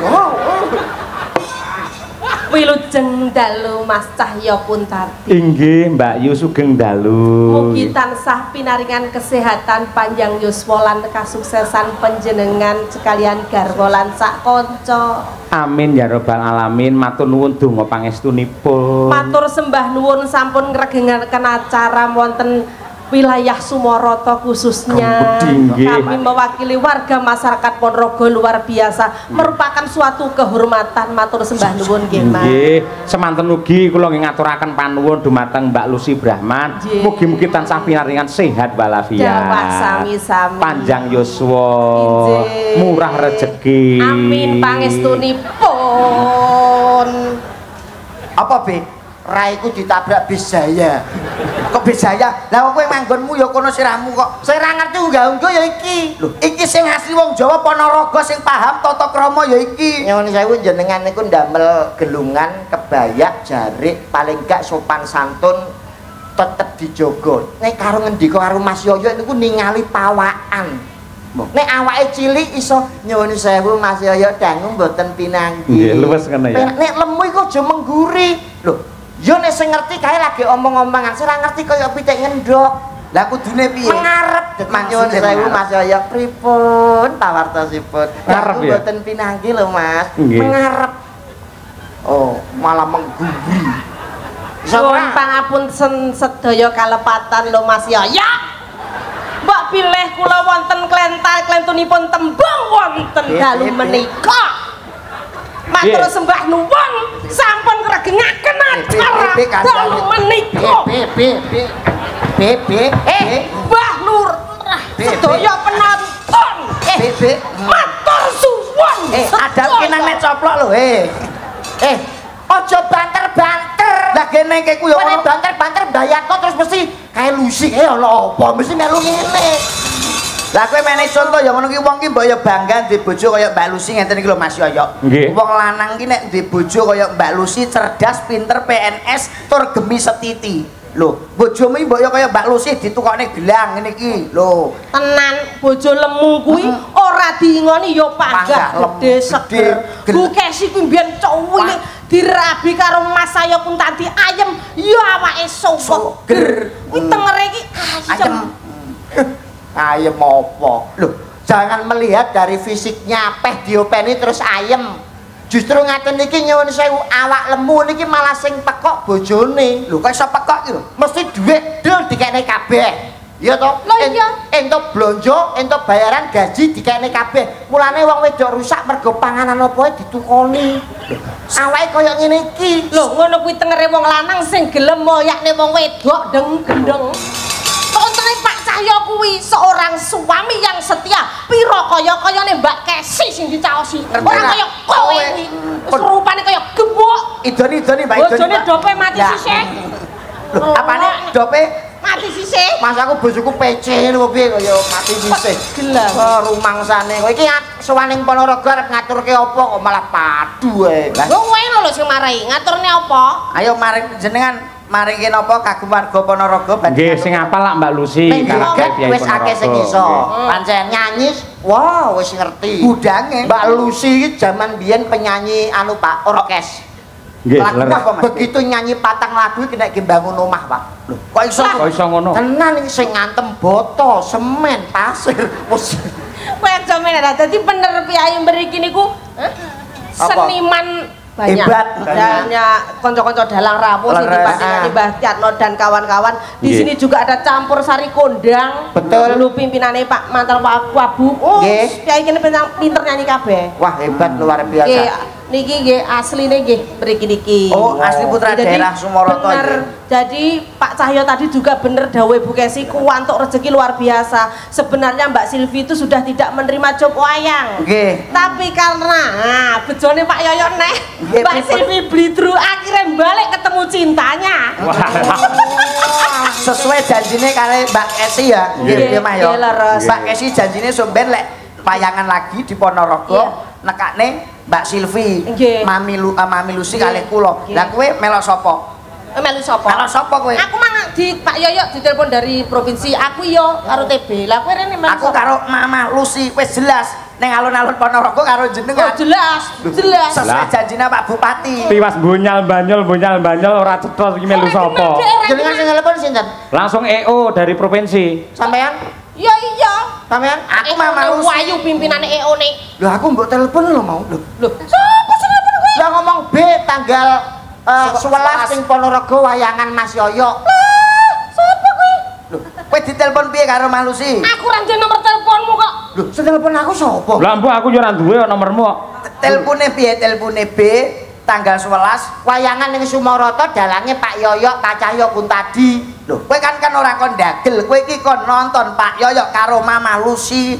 Wilujeng dalu Mas Cahya Puntarti. Inggih, Mbak Yu sugeng dalu. Mugi tansah pinaringan kesehatan panjang yuswa lan kasuksesan panjenengan sekalian garwa lan sak kanca. Amin ya robbal alamin. Matur nuwun donga pangestunipun. Matur sembah nuwun sampun ngregengaken acara wonten wilayah Sumoroto khususnya. Kami mewakili warga masyarakat Ponorogo luar biasa, merupakan suatu kehormatan. Matur sembah nuwun nggih, Mas. Nggih, semanten ugi kula nggih ngaturaken panuwun dumateng Mbak Lucy Brahman. Mugi-mugi tansah pinaringan sehat walafiat. Dawuh sami-sami. Panjang yuswa, murah rezeki. Amin pangestunipun. Apa Be? Raiku ditabrak bis Jaya. Kok bis Jaya? Lah kowe manggonmu ya kono sirahmu kok. Saya ra ngerti unggah-ungguh ya iki. Lho, iki sing asli wong Jawa Ponorogo sing paham tata krama ya iki. Nyuwun sewu jenengan niku ndamel gelungan, kebayak, jarik, paling gak sopan santun tetep dijogo. Nek karo ngendika karo Mas Yoyo niku ningali pawakan. Nek awake cilik iso nyuwun sewu Mas Yoyo dangu mboten pinanggi. Nggih, luwes ngene ya. Nek lemu iku aja mengguri. Lho, yo nek sing ngerti kae lagi omong-omongan, sing ora ngerti kaya pitik ngendhok. Lah kudune piye? Mengarep nyuwun sewu Mas Yoyo pripun pawartosipun. Ngarep ya? Mboten pinanggi lho Mas. Nggih. Mengarep. Oh, malah mengguri. Suwun pangapunten sedaya kalepatan lho Mas Yoyo. Mbok pilih kula wonten klentunipun tembung wonten dalu menika. Matur sembah nuwun sampun ngregengaken acara dalu menika. Mbah Nur sedaya penonton. Matur suwun. Adake nang nek coplok lho, Aja banter-banter. Lah kene iki ku yo Kowe banter-banter mbayatno terus mesti kae lusik ana apa mesti melu ngene. Lah kowe menehi contoh ya ngono ki wong ki mbok ya bangga duwe bojo kaya Mbak Lucy ngeten iki lho Mas Yoyo. Nggih. Wong lanang ki nek duwe bojo kaya Mbak Lucy cerdas, pinter, PNS, tur gemi setiti. Lho, bojomu iki mbok ya kaya Mbak Lucy ditukokne gelang ngene iki. Lho, Tenan bojo lemu kuwi ora diingoni ya panggah gede seger. Bukesi kuwi mbiyen cuwili dirabi karo Mas Sayo Kuntanti ayem ya awake seger. Kuwi tengere iki ayem. Ayem apa? Loh, jangan melihat dari fisiknya peh diopeni terus ayem. Justru ngaten iki nyuwun sewu awak lemu niki malah sing pekok bojone. lho kok iso pekok iki lho. Mesti dhuwit dul dikekne kabeh. Ya toh? Lho iya. Entuk blonjo, entuk bayaran gaji dikekne kabeh. Mulane wong wedok rusak mergo panganan apa ditukoni. Awake kaya ngene iki. Lho ngono kuwi tengere wong lanang sing gelem moyakne wong wedok deng-gendeng. Kontone Pak Cahyo kuwi seorang suami yang setia. Piro kaya-kayane Mbak Kesi sing dicaosi. Ora kaya kowe iki. Wis rupane kaya gembok. Idoni Mbak Idoni. Bojone dope mati sisih. Lho, apane dope mati sisih. Mas aku bojoku PC lho piye kaya mati sisih. Gelas. Rumangsane kowe iki sowaning Ponorogo arep ngaturke apa kok malah padu ae. Lho kowe lho sing marahi, ngaturne apa? Ayo mari jenengan maringi napa kagem warga Ponorogo Nggih, sing apal lak Mbak Lucy. Ning joget wis akeh sing iso. Pancen nyanyi wow wis ngerti. Budange Mbak Lucy iki jaman biyen penyanyi anu Pak orkes. Nggih, Lagu leres. apa, Mas? Begitu nyanyi patang lagu iki nek bangun omah, Pak. Lho, kok iso Kok iso ngono? tenan iki sing ngantem boto, semen, pasir. Wes Kowe aja meneh dadi bener piye mriki niku seniman banyak. Hebat. Banyak kanca-kanca dalang rawuh sing dipasangani Mbah Tiatno dan kawan-kawan. Di Nggih. sini juga ada campur sari kondang. Betul. Lu pimpinane Pak Mantel Pak Wabu. Oh, Nggih. piye kene pinter nyanyi kabeh. wah hebat luar Nggih, biasa. niki nggih asline nggih mriki niki. Oh, asli putra Jadi, daerah Sumoroto bener. iki. Jadi Pak Cahyo tadi juga bener dawuh Bu Kesi kuwantuk rezeki luar biasa. Sebenarnya Mbak Silvi itu sudah tidak menerima job wayang. Nggih. Tapi karena bejone Pak Yoyo neh, Nggih, Mbak pripun? Silvi blidru akhirnya balik ketemu cintanya. Sesuai janjine kali Mbak Kesi ya. Nggih, Nggih, Mas yo. nggih, leres. Mbak Kesi janjine somben lek wayangan lagi di Ponorogo Iya. nekakne Mbak Silvi, Nggih. Mami Lucy Nggih. kalih kula. Nggih. Lah kowe melok sapa? Melu sapa? Melok sapa kowe? Aku mang di Pak Yoyo ditelepon dari provinsi. Aku yo karo TB. Lah kowe rene melu Aku sapa? karo Mama Lucy wis jelas ning alun-alun Ponorogo karo Oh, jenengan. jelas, jelas. Sesuai Lah. janjine Pak Bupati. Tiwas bonyal banyol ora cetha iki melu sapa. Jenengan sing telepon sinten? Langsung EO dari provinsi. Sampean? Ya iya. Sampean? Aku Mama Lucy. Wayu pimpinane EO nih. Lho aku mbok telepon lho mau. Lho. Loh, sapa sing telepon kowe? Lah ngomong B tanggal 11 ning Ponorogo wayangan Mas Yoyo. Sapa kowe? Lho, kowe ditelepon piye karo Mama Lucy? Aku ra ndek nomor teleponmu kok. Lho, sing telepon aku sapa? Lah mbok aku yo ora duwe nomormu kok. Telepone piye? Telepone B tanggal 11. Wayangan ning Sumoroto dalange Pak Yoyo, Pak Cahyo Kuntadi. Lho, kowe kan ora kon dagel, kowe iki kon nonton Pak Yoyo karo Mama Lucy.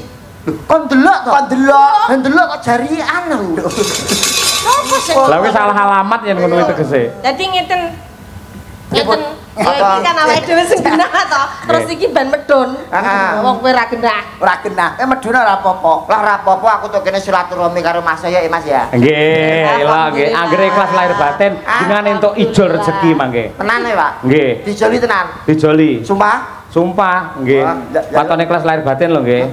Kon delok to? Kon delok. Kon delok kok jarian lho. Sapa sing? Lah wis salah alamat yen ngono kuwi tegese. Dadi ngeten. Ngeten. Ya Apa? iki kan awake dhewe sing genah to. Terus iki ban medun. Heeh. Wong kowe ra genah. Ora genah. Medune ora apa-apa. Lah ora apa-apa aku tuh kene silaturahmi karo Mas Yoyo ya Mas ya. Nggih, lha nggih anggere ikhlas lahir batin dengan entuk ijol rezeki mangke. Tenan ya, Pak? Nggih, Dijoli tenan. dijoli. Sumpah? Sumpah, nggih. Patone kelas lahir batin lho nggih.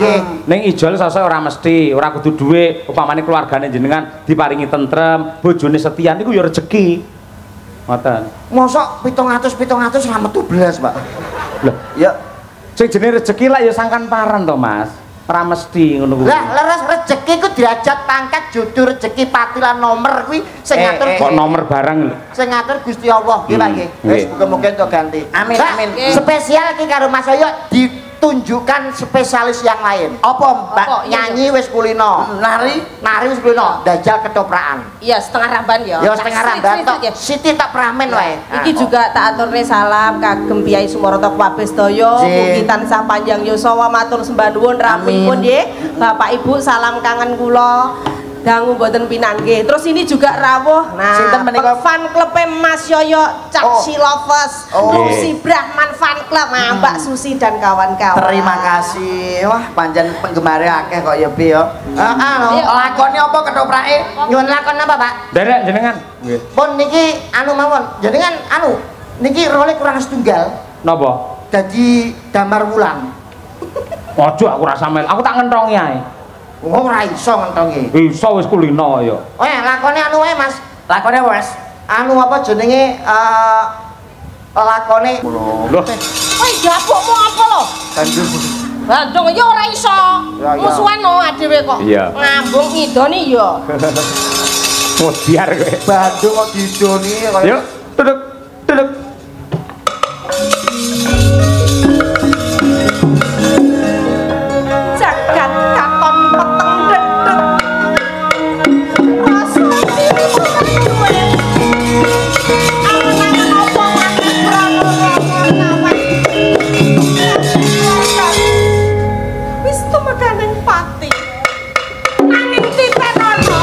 Ning ijol sosok ora mesti, ora kudu dhuwit, upamane keluargane jenengan diparingi tentrem, bojone setia niku ya rejeki. Ngoten. Mosok 700 ra metu blas, Pak. Lah, ya sing jenenge rejeki lak ya sangkan paran to, Mas. Ora mesti ngono kuwi. Lah, leres rejeki ku derajat pangkat jodoh rejeki pati lan nomor kuwi sing ngatur kok nomor barang lho. Sing ngatur Gusti Allah nggih, Pak nggih. Wis muga-muga entuk ganti. Amin amin. Spesial iki karo Mas Yoyo ditunjukkan spesialis yang lain. Apa, Mbak? Nyanyi wis kulino. Nari wis kulino, dajal ketoprakan. Iya, setengah ramban ya. Ya setengah ramban tok. Siti tak pramen wae. Iki juga tak aturne salam kagem Kyai Sumaroto kabeh sedaya, mugi tansah panjang yuswa matur sembah nuwun rampipun nggih. Bapak Ibu salam kangen kula. Dangu mboten pinanggih. Terus ini juga rawuh. Nah, sinten menika fan klub Mas Yoyo Caksi Lovers, Susi Brahman fan club. Nah, Mbak Susi dan kawan-kawan. Terima kasih. Wah, panjen penggemare akeh kok ya, Bi ya. Heeh. Lakone apa ketoprake? Nyuwun lakon apa, Pak? Derek jenengan. Nggih. Pun niki anu mawon. Jenengan anu niki role kurang setunggal. Napa? Dadi damar wulan. Ojo aku ora samel. Aku tak ngentongi ae. Wong ora iso ngentongi. Iso wis kulino ya. Lakone anu wae, Mas. Lakone apa, Mas? Anu apa jenenge lakone Loh, Woi, gapukmu apa lho? Bandung ya ora iso. Musuhan no adewe kok. Iya. Ngambung ngidoni ya. modiar kowe. Bandung kok didoni kaya. Yuk, duduk. Jagat katon peteng dedek. Rasa diri duwe. Angan-angan apa maneh prawo wis tumekaning pati. Nanging titen ana.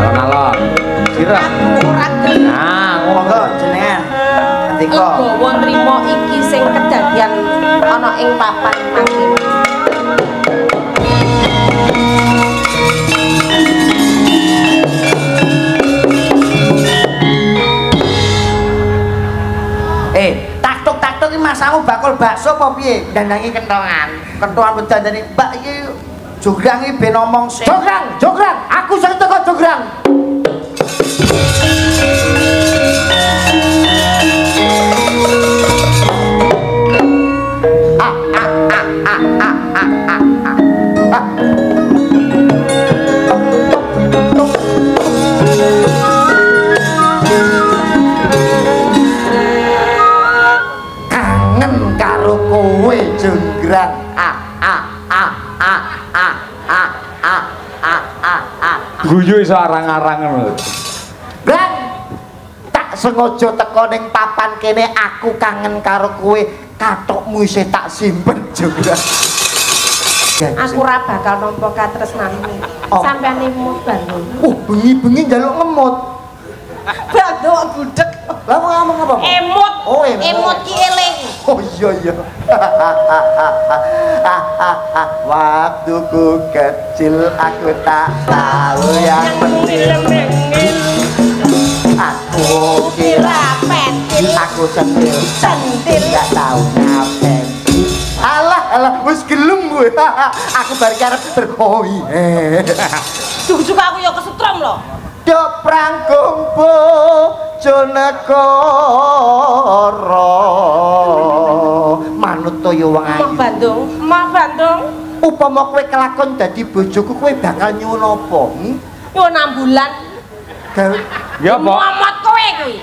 Alon-alon. Sira. Nah, Monggo jenengan. Ketika Legowo nrimo iki sing kedadian ana ing papan mangke. taktuk iki masamu bakul bakso apa piye? Dandangi kentongan. Kentongan bedandane Mbak iki jograng iki ben omong sih. Jograng, aku sing teko jograng. Kangen karo kowe jograng. guyu iso arang-arangan lho. Bang, tak sengaja teko ning papan kene aku kangen karo kowe, kathokmu isih tak simpen juga. Aku ora bakal nampa katresnanmu. Sampeyan imut Bandung. Bengi-bengi njaluk ngemut. Bandung gudeg. Lah ngomong apa? Emut. Oh, emut. Emut ki eling. Oh iya. Waktuku kecil aku tak tahu yang penting. Aku kira pentil, aku sentil, gak tahu ngapain. Alah, wis gelem gue. Aku bar karep berhoi. Juk-juk aku ya kesetrum lho. Dok prangkumpo Jonegoro manut toya wong ayu. Mah Bandung. Upama kowe kelakon dadi bojoku kowe bakal nyuwun apa? Nyuwun ambulan. Ya apa? Muamat kowe kuwi.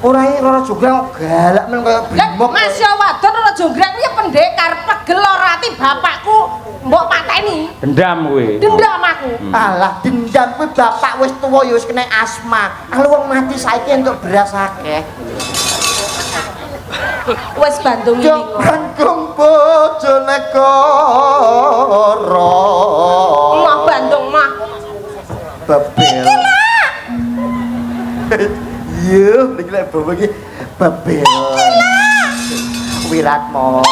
Ora jograng galak men kaya brimok. Mas ya wadon ora jograng kuwi pendekar pegel ora ati bapakku mbok pateni. Dendam kowe. Dendam aku. Alah dendam kuwi bapak wis tuwa ya wis kena asma. Kalau wong mati saiki entuk beras akeh. Wis Bandung iki. Bandung Bojonegoro. Mah Bandung mah. Bebel. Iya, niki lek bawa iki bebel. Wirat moy.